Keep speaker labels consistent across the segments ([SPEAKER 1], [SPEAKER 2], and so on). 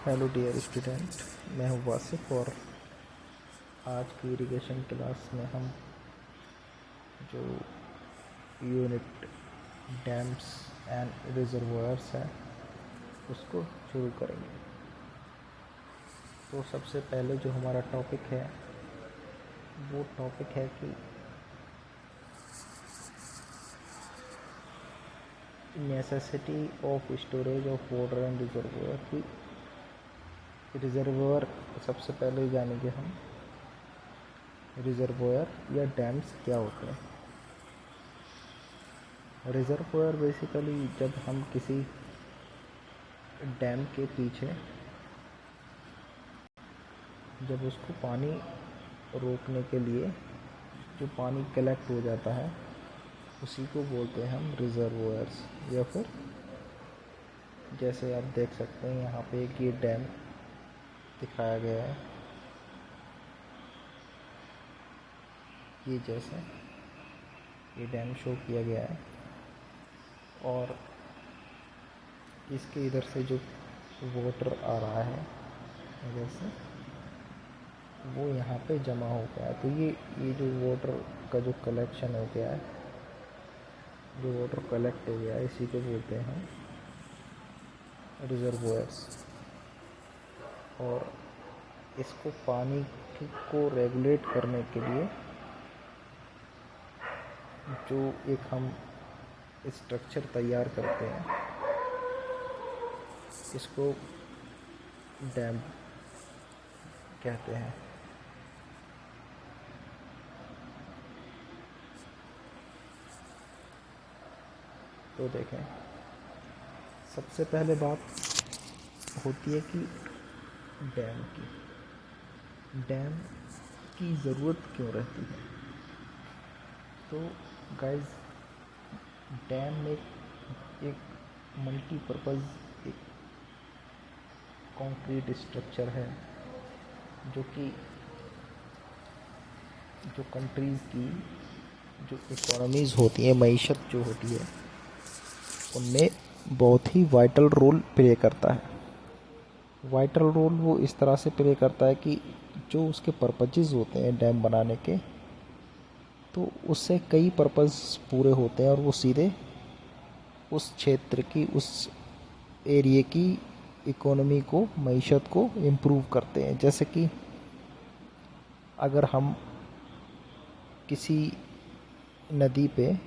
[SPEAKER 1] Hello dear student, मैं हूँ वासिफ। और आज की इरिगेशन क्लास में हम जो यूनिट डैम्स एंड रिजर्वायर्स है उसको शुरू करेंगे। तो सबसे पहले जो हमारा टॉपिक है वो टॉपिक है कि necessity of storage of water and reservoir की रिजर्वायर सबसे पहले जानेंगे हम। रिजर्वायर या डैम्स क्या होते हैं। रिजर्वायर बेसिकली जब हम किसी डैम के पीछे जब उसको पानी रोकने के लिए जो पानी कलेक्ट हो जाता है उसी को बोलते हैं हम रिजर्वायर्स। या फिर जैसे आप देख सकते हैं यहाँ पे एक ये डैम दिखाया गया है, ये जैसे ये डैम शो किया गया है और इसके इधर से जो वाटर आ रहा है इधर से वो यहाँ पे जमा हो गया है। तो ये जो वाटर का जो कलेक्शन हो गया है, जो वाटर कलेक्ट हो गया है, इसी को बोलते हैं रिजर्वायर्स। और इसको पानी को रेगुलेट करने के लिए जो एक हम स्ट्रक्चर तैयार करते हैं इसको डैम कहते हैं। तो देखें, सबसे पहले बात होती है कि डैम की ज़रूरत क्यों रहती है। तो गाइस, डैम एक मल्टीपर्पज़ एक कंक्रीट स्ट्रक्चर है जो कि जो कंट्रीज़ की जो इकोनॉमीज़ होती है, मईशत जो होती है, उनमें बहुत ही वाइटल रोल प्ले करता है। वाइटल रोल वो इस तरह से प्ले करता है कि जो उसके पर्पजेज़ होते हैं डैम बनाने के, तो उससे कई पर्पज़ पूरे होते हैं और वो सीधे उस क्षेत्र की, उस एरिए की इकोनॉमी को, मईशत को इम्प्रूव करते हैं। जैसे कि अगर हम किसी नदी पे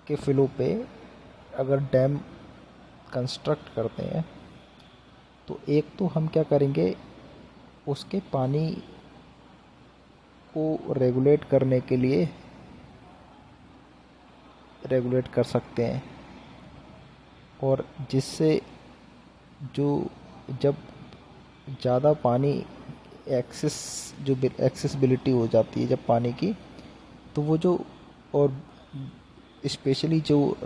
[SPEAKER 1] के फ्लो पे अगर डैम कंस्ट्रक्ट करते हैं तो एक तो हम क्या करेंगे, उसके पानी को रेगुलेट करने के लिए रेगुलेट कर सकते हैं। और जिससे जो जब ज़्यादा पानी एक्सेसिबिलिटी हो जाती है जब पानी की, तो वो जो और स्पेशली जो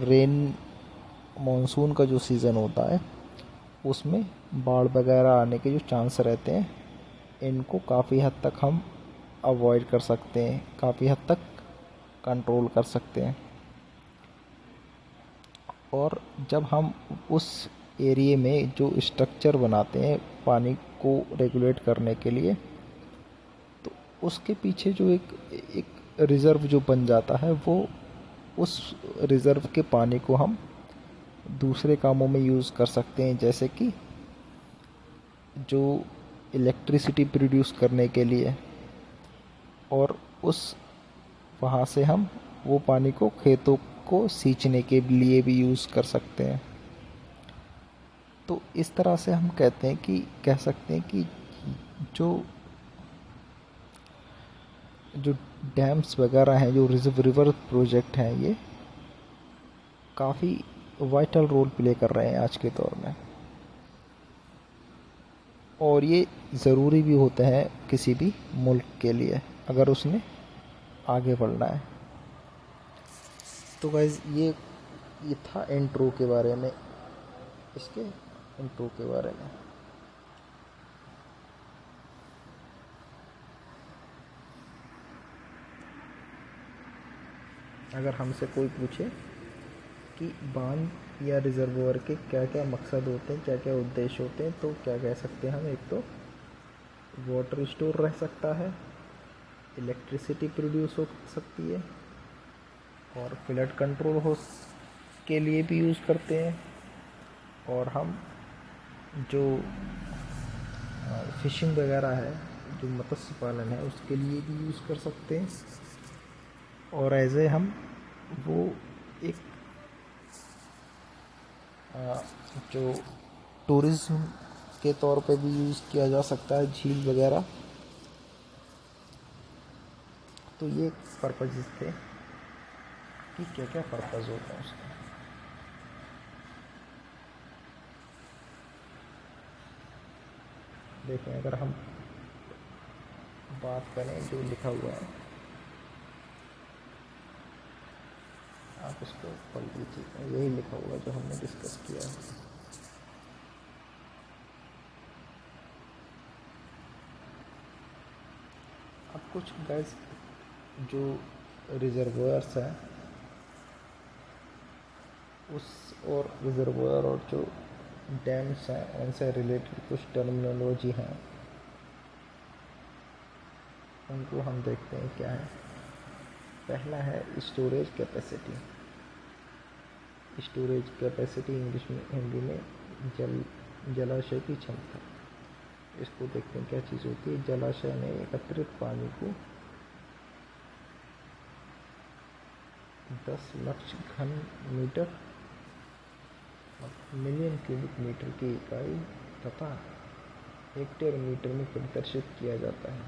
[SPEAKER 1] मानसून का जो सीज़न होता है उसमें बाढ़ वगैरह आने के जो चांस रहते हैं, इनको काफ़ी हद तक हम अवॉइड कर सकते हैं, काफ़ी हद तक कंट्रोल कर सकते हैं। और जब हम उस एरिए में जो स्ट्रक्चर बनाते हैं पानी को रेगुलेट करने के लिए, तो उसके पीछे जो एक रिज़र्व जो बन जाता है, वो उस रिज़र्व के पानी को हम दूसरे कामों में यूज़ कर सकते हैं। जैसे कि जो इलेक्ट्रिसिटी प्रोड्यूस करने के लिए, और उस वहाँ से हम वो पानी को खेतों को सींचने के लिए भी यूज़ कर सकते हैं। तो इस तरह से हम कह सकते हैं कि जो जो डैम्स वगैरह हैं, जो रिवर प्रोजेक्ट हैं, ये काफ़ी वाइटल रोल प्ले कर रहे हैं आज के दौर में। और ये ज़रूरी भी होते हैं किसी भी मुल्क के लिए अगर उसने आगे बढ़ना है। तो गाइज़, ये था इंट्रो के बारे में, इसके इंट्रो के बारे में। अगर हमसे कोई पूछे कि बांध या रिजर्वोयर के क्या क्या मकसद होते हैं, क्या क्या उद्देश्य होते हैं। तो क्या कह सकते हैं हम, एक तो वाटर स्टोर रह सकता है, इलेक्ट्रिसिटी प्रोड्यूस हो सकती है, और फ्लड कंट्रोल हो के लिए भी यूज़ करते हैं, और हम जो फिशिंग वगैरह है, जो मत्स्य पालन है, उसके लिए भी यूज़ कर सकते हैं। और एज ए हम वो एक जो टूरिज्म के तौर पे भी यूज़ किया जा सकता है, झील वगैरह। तो ये पर्पज़ थे कि क्या क्या पर्पज़ होता है उसका। देखें, अगर हम बात करें जो लिखा हुआ है, आप इसको पढ़ लीजिए, यही लिखा हुआ है जो हमने डिस्कस किया है। अब कुछ गैस जो रिजर्वोयर्स हैं उस, और रिजर्वोयर और जो डैम्स हैं उनसे रिलेटेड कुछ टर्मिनोलॉजी हैं, उनको हम देखते हैं क्या है। पहला है storage capacity. Storage capacity English में, हिंदी में जलाशय की क्षमता। इसको देखते हैं क्या चीज़ होती है। जलाशय में एकत्रित पानी को 10 लाख घन मीटर मिलियन क्यूबिक मीटर की इकाई तथा हेक्टेयर मीटर में प्रदर्शित किया जाता है।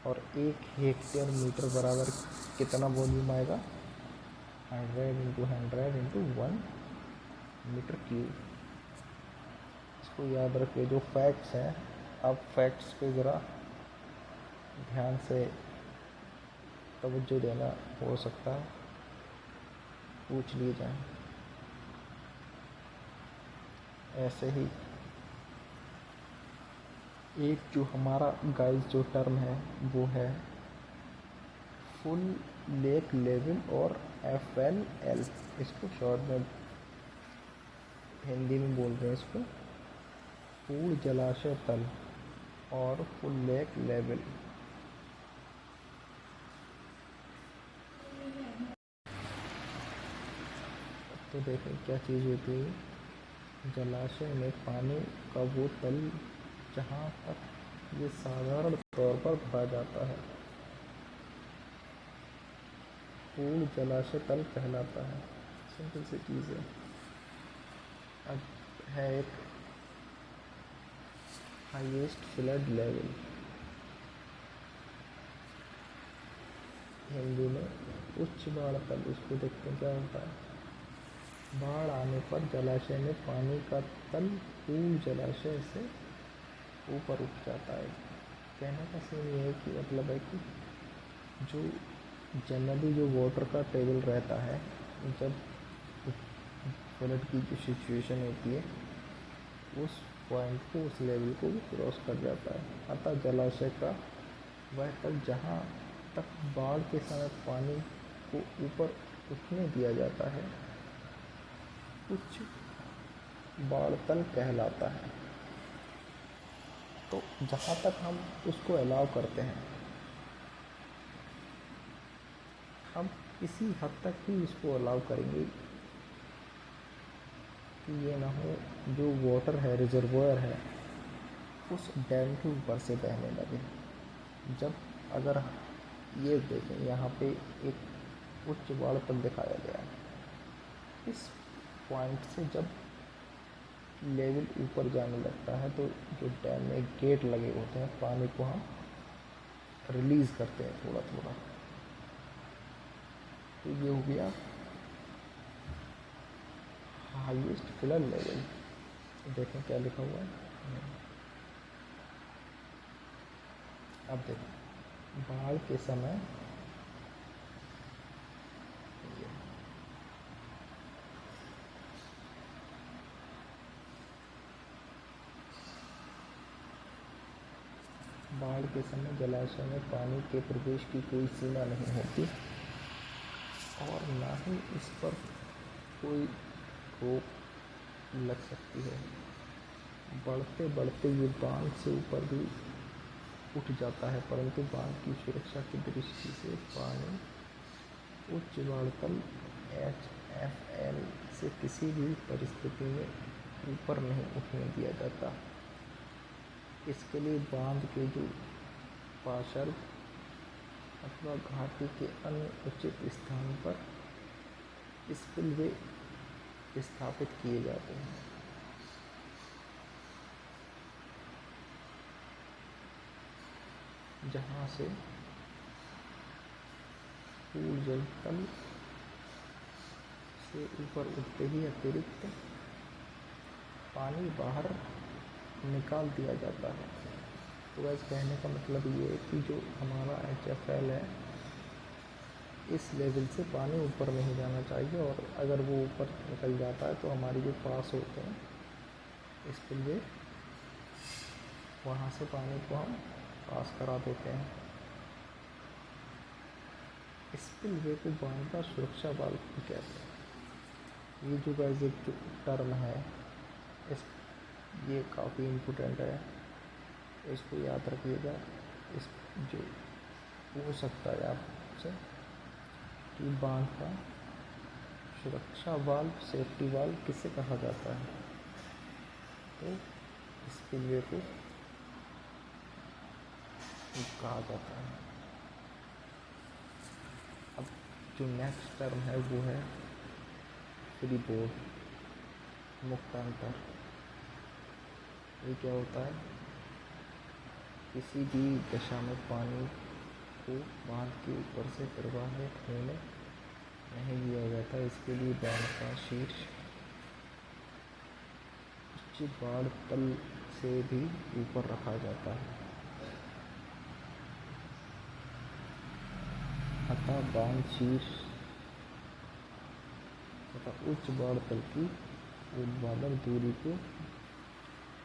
[SPEAKER 1] और 1 हेक्टेयर मीटर बराबर कितना वॉल्यूम आएगा? 100 × 100 × 1 मीटर क्यूब। इसको याद रखिए। जो फैक्ट्स हैं, आप फैक्ट्स पे ज़रा ध्यान से तवज्जो देना, हो सकता है पूछ लिए जाएं। ऐसे ही एक जो हमारा गाइस जो टर्म है वो है फुल लेक लेवल और FLL। इसको शॉर्ट में हिंदी में बोलते हैं इसको पूर्ण जलाशय तल और फुल लेक लेवल। तो देखें क्या चीज़ होती है। जलाशय में पानी का वो तल जहाँ तक ये साधारण तौर पर भरा जाता है, पूर्ण जलाशय तल कहलाता है। सिंपल सी चीज़ है। अब है एक हाईएस्ट फ्लड लेवल, हिंदी में उच्च बाढ़ तल। इसको देखते हैं क्या होता है। बाढ़ आने पर जलाशय में पानी का तल पूर्ण जलाशय से ऊपर उठ जाता है। कहने का सीन ये है कि मतलब है कि जो जनरली जो वाटर का टेबल रहता है, जब फ्लड की जो सिचुएशन होती है उस पॉइंट को, उस लेवल को भी क्रॉस कर जाता है। अतः जलाशय का वह तल जहाँ तक बाढ़ के समय पानी को ऊपर उठने दिया जाता है, उच्च बाढ़ तल कहलाता है। तो जहाँ तक हम उसको अलाउ करते हैं, हम किसी हद तक ही इसको अलाउ करेंगे कि ये ना हो जो वाटर है, रिजर्वोयर है, उस डैम के ऊपर से बहने लगे। जब अगर ये देखें, यहाँ पे एक उच्च बाढ़ तल दिखाया गया है। इस पॉइंट से जब लेवल ऊपर जाने लगता है तो जो डैम में गेट लगे होते हैं, पानी को हम रिलीज़ करते हैं थोड़ा थोड़ा। तो ये हो गया हाईएस्ट फ्लड लेवल। देखें क्या लिखा हुआ है। अब देखें बाढ़ के समय बाढ़ के समय जलाशय में पानी के प्रवेश की कोई सीमा नहीं होती और ना ही इस पर कोई रोक लग सकती है। बढ़ते बढ़ते ये बांध से ऊपर भी उठ जाता है, परंतु बांध की सुरक्षा की दृष्टि से पानी उच्च बाढ़ तल HFL से किसी भी परिस्थिति में ऊपर नहीं उठने दिया जाता। इसके लिए बांध के जो पार्श्व अथवा घाटी के अन्य उचित स्थान पर स्पिलवे स्थापित किए जाते हैं। जहाँ से पूर्ण जल तल से ऊपर उठते ही अतिरिक्त पानी बाहर निकाल दिया जाता है। तो वैसे कहने का मतलब ये है कि जो हमारा HFL है, इस लेवल से पानी ऊपर नहीं जाना चाहिए, और अगर वो ऊपर निकल जाता है तो हमारी जो पास होते हैं इसके लिए वहाँ से पानी को हम पास करा देते हैं। स्पिलवे को बांध का सुरक्षा वाल्व भी कहते हैं। ये जो गाइस एक जो टर्म है, ये काफ़ी इम्पोर्टेंट है, इसको याद रखिएगा। इस जो हो सकता है आपसे कि बांध का सुरक्षा वाल्व, सेफ्टी वाल्व किसे कहा जाता है, तो स्पिलवे को कहा जाता है। अब जो नेक्स्ट टर्म है वो है फ्रीबोर्ड, मुक्तांतर। ये क्या होता है? किसी भी दशा में पानी को बांध के ऊपर से प्रवाहित होने नहीं दिया जाता। इसके लिए बांध का शीर्ष उच्च बाढ़ तल से भी ऊपर रखा जाता है। अतः बांध शीर्ष तथा उच्च बाढ़ तल की ऊर्ध्वाधर दूरी को,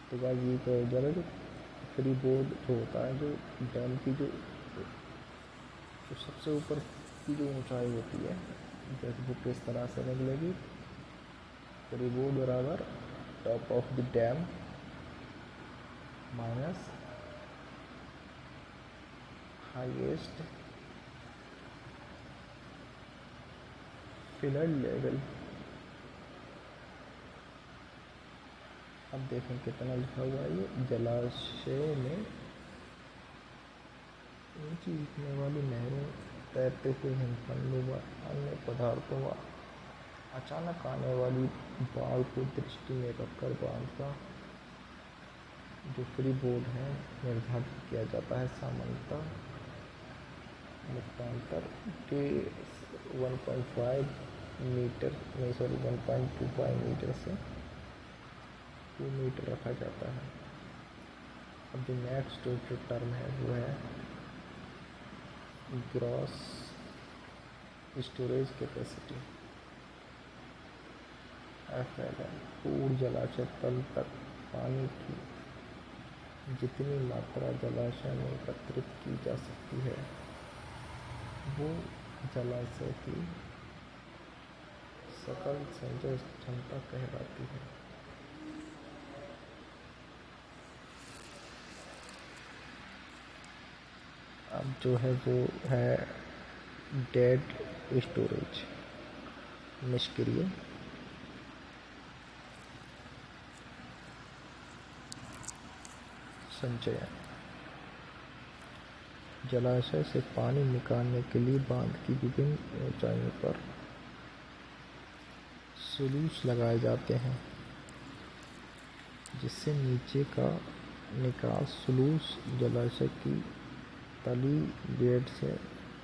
[SPEAKER 1] तो गाइस ये क्या हो जाएगा, जो फ्रीबोर्ड जो होता है, जो डैम की जो सबसे ऊपर की जो ऊंचाई होती है, जैसे वो किस तरह से निकलेगी, फ्रीबोर्ड बराबर top of the dam minus highest filler level. अब देखें कितना लिखा हुआ है ये, जलाशयों में ऊंची उठने वाली नहरों, तैरते हुए हिमखंडों व अन्य पदार्थों व अचानक आने वाली बाढ़ को दृष्टि में रखकर बांध का जो फ्रीबोर्ड है निर्धारित किया जाता है। सामान्यतः मुक्तांतर के 1.5 मीटर 1.25 मीटर से 2 मीटर रखा जाता है। अब जो नेक्स्ट जो टर्म है वो है ग्रॉस स्टोरेज कैपेसिटी, FLL। पूर्ण जलाशय तल तक पानी की जितनी मात्रा जलाशय में एकत्रित की जा सकती है वो जलाशय की सकल संचय क्षमता कहलाती है। अब जो है वो है डेड स्टोरेज, निष्क्रिय संचयन। जलाशय से पानी निकालने के लिए बांध की विभिन्न ऊंचाइयों पर सुलूस लगाए जाते हैं, जिससे नीचे का निकास सुलूस जलाशय की तली बेड से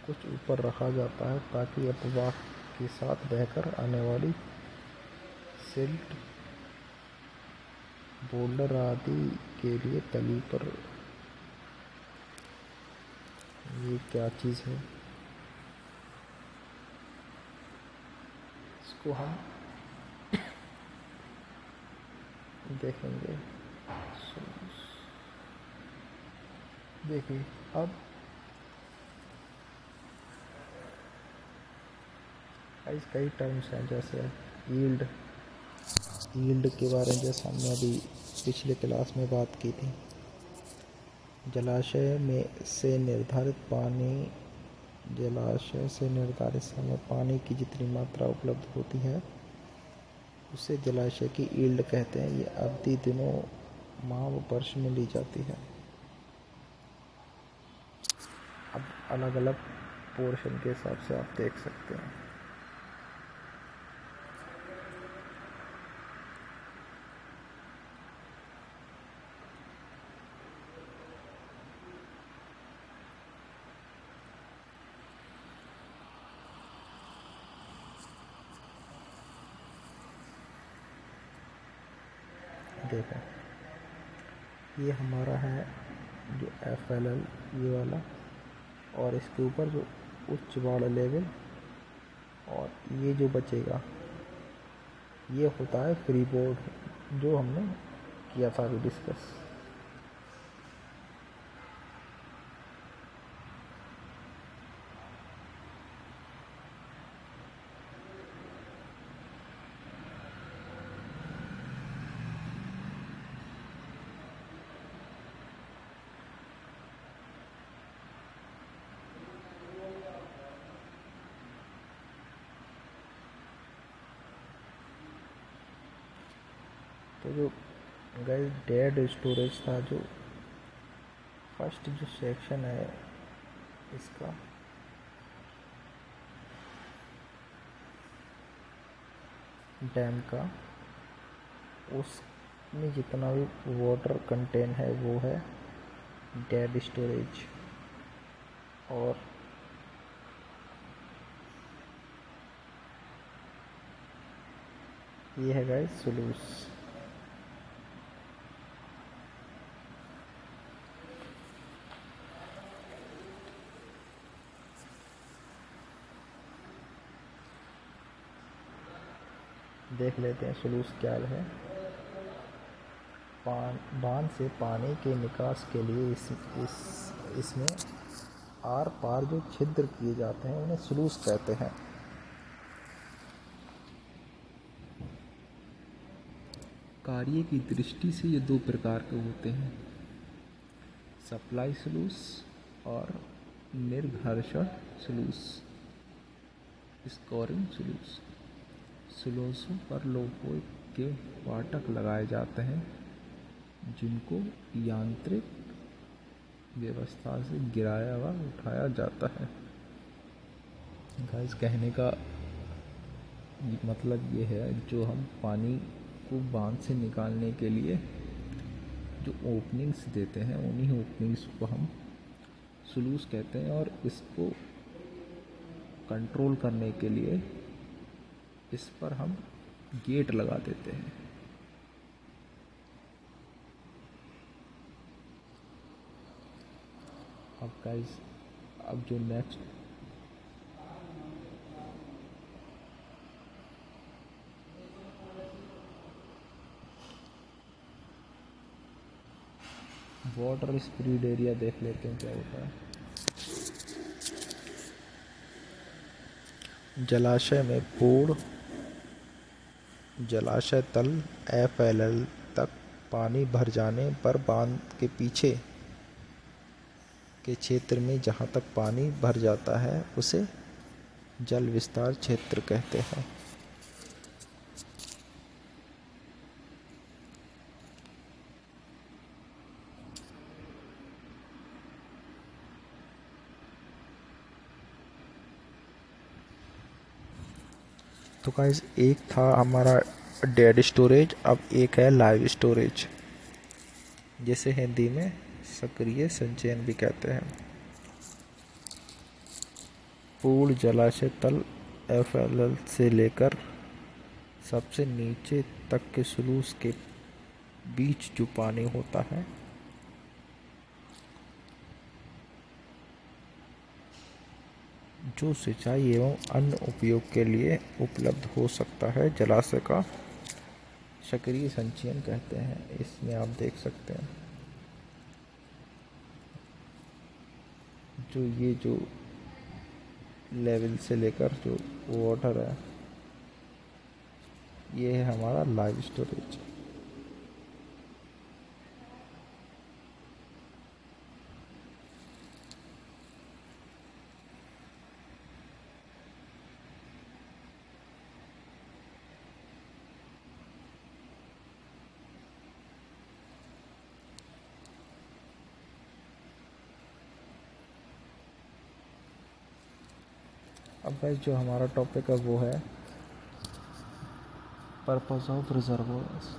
[SPEAKER 1] कुछ ऊपर रखा जाता है, ताकि अपवाह के साथ बहकर आने वाली सिल्ट, बोल्डर आदि के लिए तली पर। ये क्या चीज़ है, इसको हम देखेंगे। देखिए अब कई टर्म्स हैं, जैसे यील्ड यील्ड के बारे में जैसा हमने अभी पिछले क्लास में बात की थी, जलाशय से निर्धारित समय पानी की जितनी मात्रा उपलब्ध होती है उसे जलाशय की यील्ड कहते हैं। ये अवधि दिनों, माह व वर्ष में ली जाती है। अब अलग अलग पोर्शन के हिसाब से आप देख सकते हैं। देखो, ये हमारा है जो FLL ये वाला, और इसके ऊपर जो उच्च वाला लेवल, और ये जो बचेगा ये होता है फ्री बोर्ड, जो हमने किया था अभी डिस्कस। तो जो गाइस डेड स्टोरेज था, जो फर्स्ट जो सेक्शन है इसका, डैम का, उसमें जितना भी वाटर कंटेन है वो है डेड स्टोरेज। और ये है गाइस सुलूस। देख लेते हैं सुलूस क्या है। बांध से पानी के निकास के लिए इसमें आर पार जो छिद्र किए जाते हैं उन्हें सुलूस कहते हैं। कार्य की दृष्टि से ये दो प्रकार के होते हैं, सप्लाई सुलूस और निर्घर्षण सुलूस, स्कोरिंग सुलूस। सुलूसों पर लोहे के फाटक लगाए जाते हैं जिनको यांत्रिक व्यवस्था से गिराया व उठाया जाता है। गाइस, कहने का मतलब ये है, जो हम पानी को बांध से निकालने के लिए जो ओपनिंग्स देते हैं उन्हीं ओपनिंग्स को हम सुलूस कहते हैं, और इसको कंट्रोल करने के लिए इस पर हम गेट लगा देते हैं। अब गाइस, अब जो नेक्स्ट वाटर स्प्रेड एरिया देख लेते हैं क्या होता है। जलाशय में पूर्ण जलाशय तल FLL तक पानी भर जाने पर बांध के पीछे के क्षेत्र में जहाँ तक पानी भर जाता है उसे जल विस्तार क्षेत्र कहते हैं। तो गाइस, एक था हमारा डेड स्टोरेज, अब एक है लाइव स्टोरेज, जिसे हिंदी में सक्रिय संचयन भी कहते हैं। पूर्ण जलाशय तल FLL से लेकर सबसे नीचे तक के सुलूस के बीच जो पानी होता है जो सिंचाई एवं अन्य उपयोग के लिए उपलब्ध हो सकता है, जलाशय का सक्रिय संचयन कहते हैं। इसमें आप देख सकते हैं जो लेवल से लेकर जो वाटर है ये है हमारा लाइव स्टोरेज। अब गाइस जो हमारा टॉपिक है वो है पर्पस ऑफ रिजर्वोयर्स।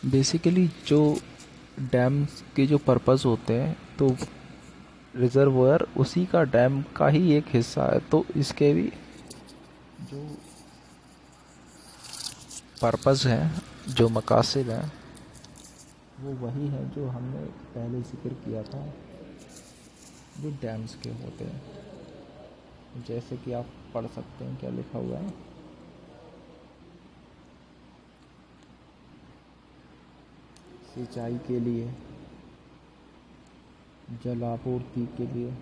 [SPEAKER 1] बेसिकली जो डैम्स के जो पर्पस होते हैं, तो रिजर्वोयर उसी का डैम का ही एक हिस्सा है, तो इसके भी जो पर्पस हैं, जो मकासद हैं, वो वही है जो हमने पहले जिक्र किया था, जो डैम्स के होते हैं। जैसे कि आप पढ़ सकते हैं क्या लिखा हुआ है। सिंचाई के लिए, जल आपूर्ति के लिए,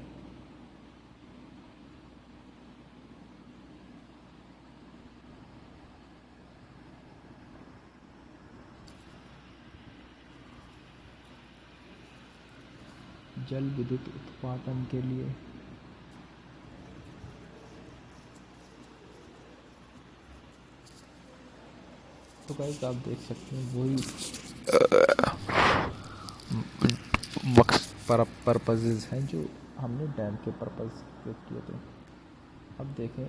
[SPEAKER 1] जल विद्युत उत्पादन के लिए, तो गाइस आप देख सकते हैं वही पर्पसेस हैं जो हमने डैम के पर्पस के किए थे। अब देखें,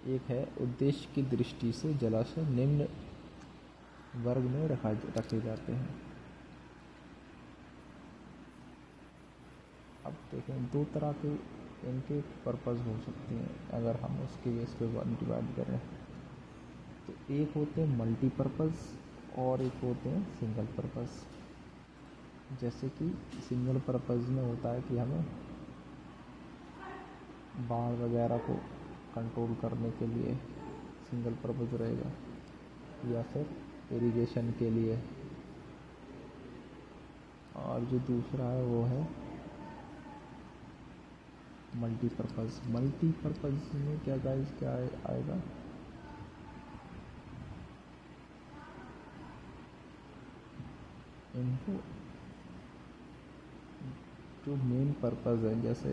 [SPEAKER 1] एक है उद्देश्य की दृष्टि से जलाशय निम्न वर्ग में रखे जाते हैं। अब देखें, दो तरह के इनके पर्पस हो सकते हैं अगर हम उसके बेस पे डिवाइड करें। तो एक होते हैं मल्टीपर्पज़ और एक होते हैं सिंगल पर्पस। जैसे कि सिंगल पर्पस में होता है कि हमें बाढ़ वगैरह को कंट्रोल करने के लिए सिंगल पर्पस रहेगा, या फिर इरिगेशन के लिए। और जो दूसरा है वो है मल्टीपर्पज़। मल्टीपर्पज़ में क्या गाइस क्या आएगा, इनको जो मेन पर्पस है, जैसे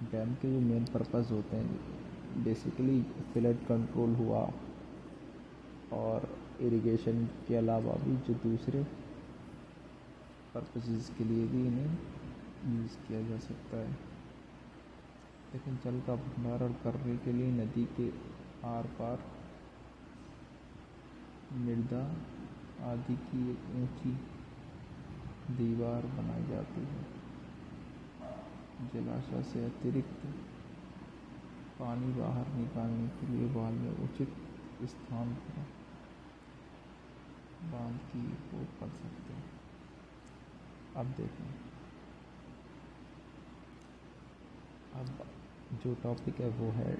[SPEAKER 1] डैम के जो मेन पर्पस होते हैं, बेसिकली फ्लड कंट्रोल हुआ, और इरिगेशन के अलावा भी जो दूसरे पर्पसेस के लिए भी इन्हें यूज़ किया जा सकता है। लेकिन जल का भंडारण करने के लिए नदी के आर पार मृदा आदि की एक ऊंची दीवार बनाई जाती है। जलाशय से अतिरिक्त पानी बाहर निकालने के लिए बाल में उचित स्थान पर बांध की उपयोग कर सकते हैं। अब देखें, अब जो टॉपिक है वो है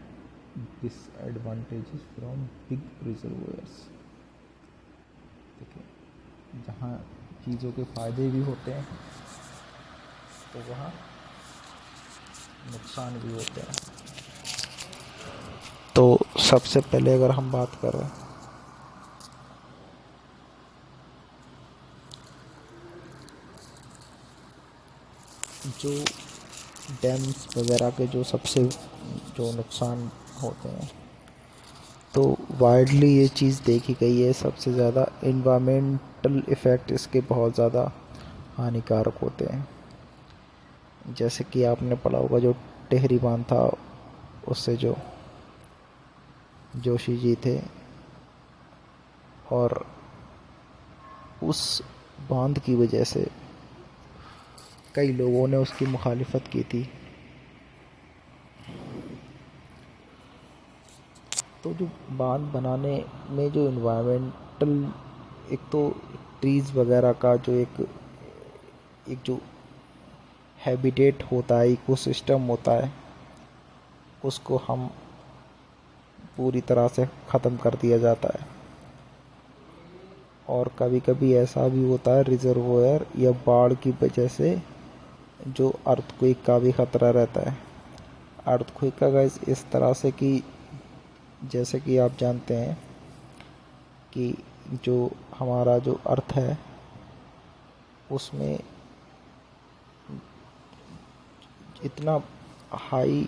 [SPEAKER 1] डिसएडवांटेजेस फ्रॉम बिग रिजर्वोयर्स। देखिए, जहाँ चीज़ों के फ़ायदे भी होते हैं तो वहाँ नुकसान भी होते हैं। तो सबसे पहले अगर हम बात करें जो डैम्स वगैरह के जो सबसे जो नुकसान होते हैं, तो वाइडली ये चीज़ देखी गई है, सबसे ज़्यादा इन्वामेंटल इफ़ेक्ट इसके बहुत ज़्यादा हानिकारक होते हैं। जैसे कि आपने पढ़ा होगा जो टिहरी बांध था, उससे जो जोशी जी थे, और उस बांध की वजह से कई लोगों ने उसकी मुखालिफत की थी। तो जो बांध बनाने में जो इन्वायरमेंटल, एक तो ट्रीज़ वगैरह का जो एक जो हैबिटेट होता है, इकोसिस्टम होता है, उसको हम पूरी तरह से ख़त्म कर दिया जाता है। और कभी कभी ऐसा भी होता है रिजर्वोयर या बाढ़ की वजह से जो अर्थक्वेक का भी ख़तरा रहता है। अर्थक्वेक का गाइस इस तरह से कि जैसे कि आप जानते हैं कि जो हमारा जो अर्थ है उसमें इतना हाई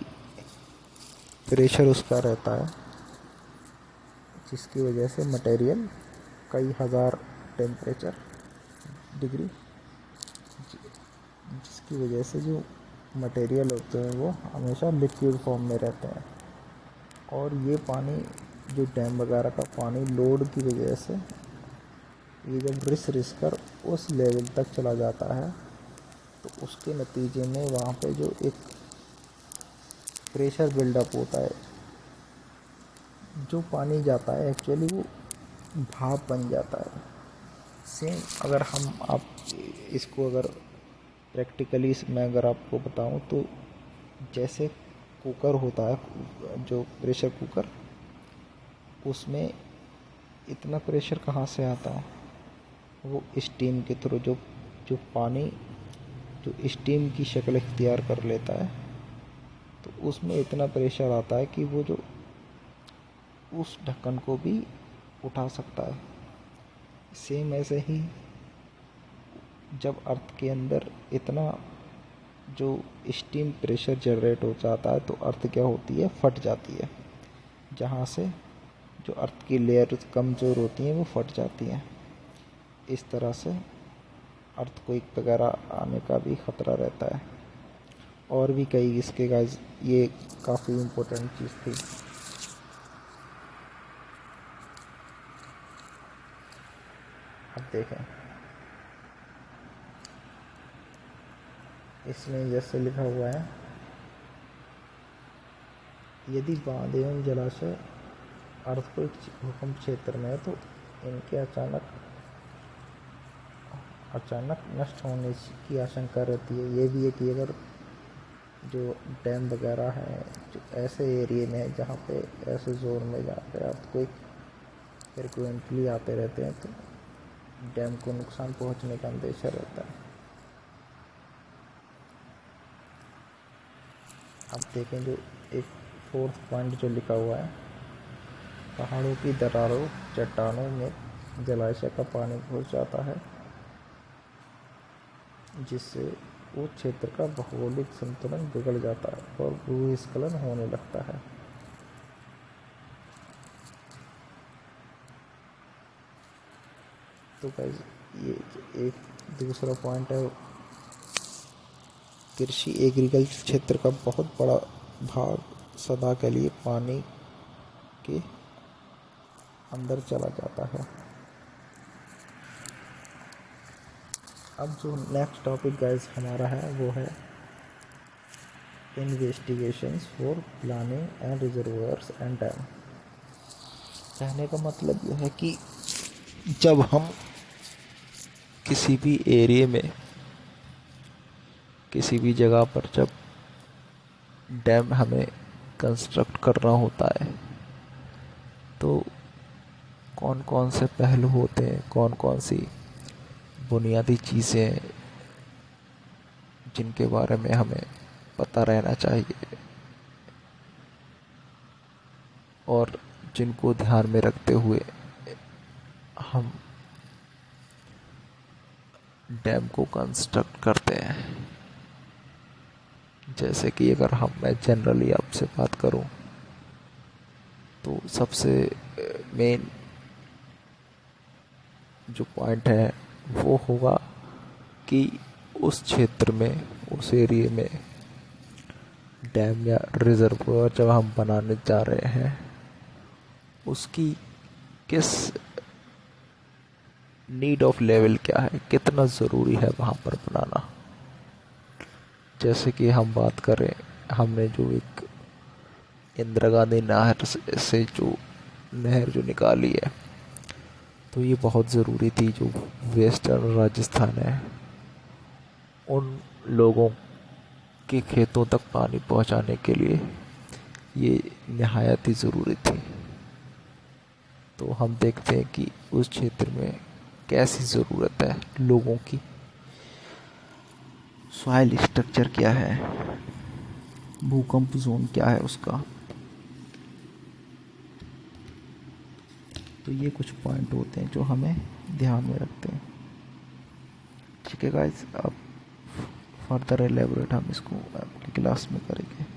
[SPEAKER 1] प्रेशर उसका रहता है जिसकी वजह से मटेरियल कई हज़ार टेम्परेचर डिग्री जिसकी वजह से जो मटेरियल होते हैं वो हमेशा लिक्विड फॉर्म में रहते हैं। और ये पानी जो डैम वगैरह का पानी लोड की वजह से ये जब रिस कर उस लेवल तक चला जाता है तो उसके नतीजे में वहाँ पे जो एक प्रेशर बिल्डअप होता है, जो पानी जाता है एक्चुअली वो भाप बन जाता है। सेम अगर आप इसको अगर प्रैक्टिकली मैं अगर आपको बताऊं तो जैसे कुकर होता है जो प्रेशर कुकर, उसमें इतना प्रेशर कहाँ से आता है, वो स्टीम के थ्रू जो जो पानी जो स्टीम की शक्ल इख्तियार कर लेता है तो उसमें इतना प्रेशर आता है कि वो जो उस ढक्कन को भी उठा सकता है। सेम ऐसे ही जब अर्थ के अंदर इतना जो स्टीम प्रेशर जनरेट हो जाता है तो अर्थ क्या होती है, फट जाती है। जहाँ से जो अर्थ की लेयर कमज़ोर होती हैं वो फट जाती हैं। इस तरह से अर्थक्वेक वगैरह आने का भी ख़तरा रहता है। और भी कई इसके गाइस ये काफ़ी इम्पोर्टेंट चीज़ थी। अब देखें इसमें जैसे लिखा हुआ है, यदि बांध एवं जलाशय अर्थक्वेक भूकंप क्षेत्र में है तो इनके अचानक नष्ट होने की आशंका रहती है। ये भी है कि अगर जो डैम वगैरह है जो ऐसे एरिए में है जहाँ पे ऐसे जोन में जहाँ पे अर्थक्वेक फ्रिक्वेंटली आते रहते हैं तो डैम को नुकसान पहुँचने का अंदेशा रहता है। अब देखें जो एक फोर्थ पॉइंट जो लिखा हुआ है, पहाड़ों की दरारों चट्टानों में जलाशय का पानी घुस जाता है जिससे उस क्षेत्र का भौगोलिक संतुलन बिगड़ जाता है और भूस्खलन होने लगता है। तो गाइस ये एक दूसरा पॉइंट है, कृषि एग्रीकल्चर क्षेत्र का बहुत बड़ा भाग सदा के लिए पानी के अंदर चला जाता है। अब जो नेक्स्ट टॉपिक गाइस हमारा है वो है investigations for planning and reservoirs and dam. कहने का मतलब यह है कि जब हम किसी भी एरिया में किसी भी जगह पर जब डैम हमें कंस्ट्रक्ट करना होता है तो कौन कौन से पहलू होते हैं, कौन कौन सी बुनियादी चीज़ें जिनके बारे में हमें पता रहना चाहिए और जिनको ध्यान में रखते हुए हम डैम को कंस्ट्रक्ट करते हैं। जैसे कि अगर मैं जनरली आपसे बात करूं तो सबसे मेन जो पॉइंट है वो होगा कि उस क्षेत्र में उस एरिया में डैम या रिजर्वोयर जब हम बनाने जा रहे हैं उसकी किस नीड ऑफ लेवल क्या है, कितना ज़रूरी है वहाँ पर बनाना। जैसे कि हम बात करें, हमने जो एक इंदिरा गांधी नहर से जो नहर जो निकाली है तो ये बहुत ज़रूरी थी। जो वेस्टर्न राजस्थान है उन लोगों के खेतों तक पानी पहुंचाने के लिए ये निहायत ही ज़रूरी थी। तो हम देखते हैं कि उस क्षेत्र में कैसी ज़रूरत है लोगों की, सॉइल स्ट्रक्चर क्या है, भूकंप जोन क्या है उसका। तो ये कुछ पॉइंट होते हैं जो हमें ध्यान में रखते हैं। ठीक है गाइस, अब फर्दर एलेबोरेट हम इसको अपनी क्लास में करेंगे।